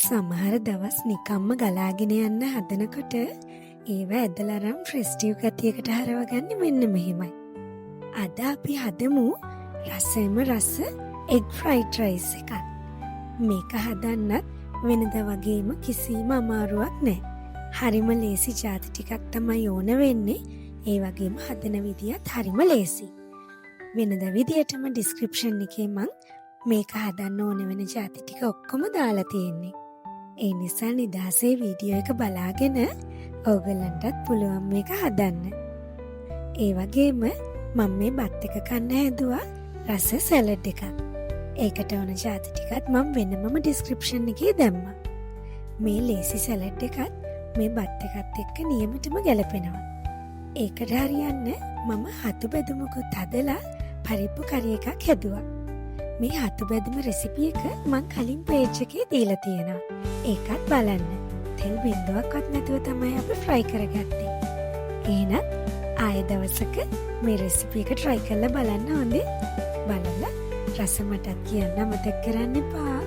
සමහර දවස් නිකම්ම ගලාගෙන යන්න හදනකොට ඒවා ඇදලා අරන් ෆෙස්ටිව් ගතියකට හරවගන්නේ මෙන්න මෙහෙමයි. අද අපි හදමු රසෙම රස එග් ෆ්‍රයිඩ් රයිස් එකක්. මේක හදන්නත් වෙනදා වගේම කිසිම අමාරුවක් නැහැ. හරිම ලේසි ಜಾති ටිකක් තමයි ඕන වෙන්නේ. ඒ වගේම හදන විදියත් හරිම ලේසි. වෙනදා විදියටම ඩිස්ක්‍රිප්ෂන් එකේ මං මේක හදන්න ඕන වෙන ಜಾති ටික ඔක්කොම දාලා තියෙන්නේ. ඒ නිසා නිදහසේ වීඩියෝ එක බලාගෙන ඕගලන්ටත් පුළුවන් මේක හදන්න. ඒ වගේම මම මේ බත් එක කන්න හැදුවා රස සැලඩ් එකක්. ඒකට ඕන ಜಾති ටිකත් මම වෙනමම ඩිස්ක්‍රිප්ෂන් එකේ දැම්මා. මේ ලේසි සැලඩ් එකත් මේ බත් එකත් එක්ක නියමටම ගැලපෙනවා. ඒකට හරියන්න මම හතු බෙදුමකුත් හදලා පරිප්පු කරි එකක් හැදුවා. මේ හතු බෙදුම රෙසිපි එක මං කලින් පේජ් එකේ දීලා තියෙනවා. ඒකත් බලන්න. තෙල් බින්දුවක්වත් නැතුව තමයි අපි ෆ්‍රයි කරගත්තේ. එහෙනම් ආයෙ දවසක මේ රෙසිපි එක try කරලා බලන්න හොඳේ. බලලා රස මටත් කියන්න මතක් කරන්න එපා.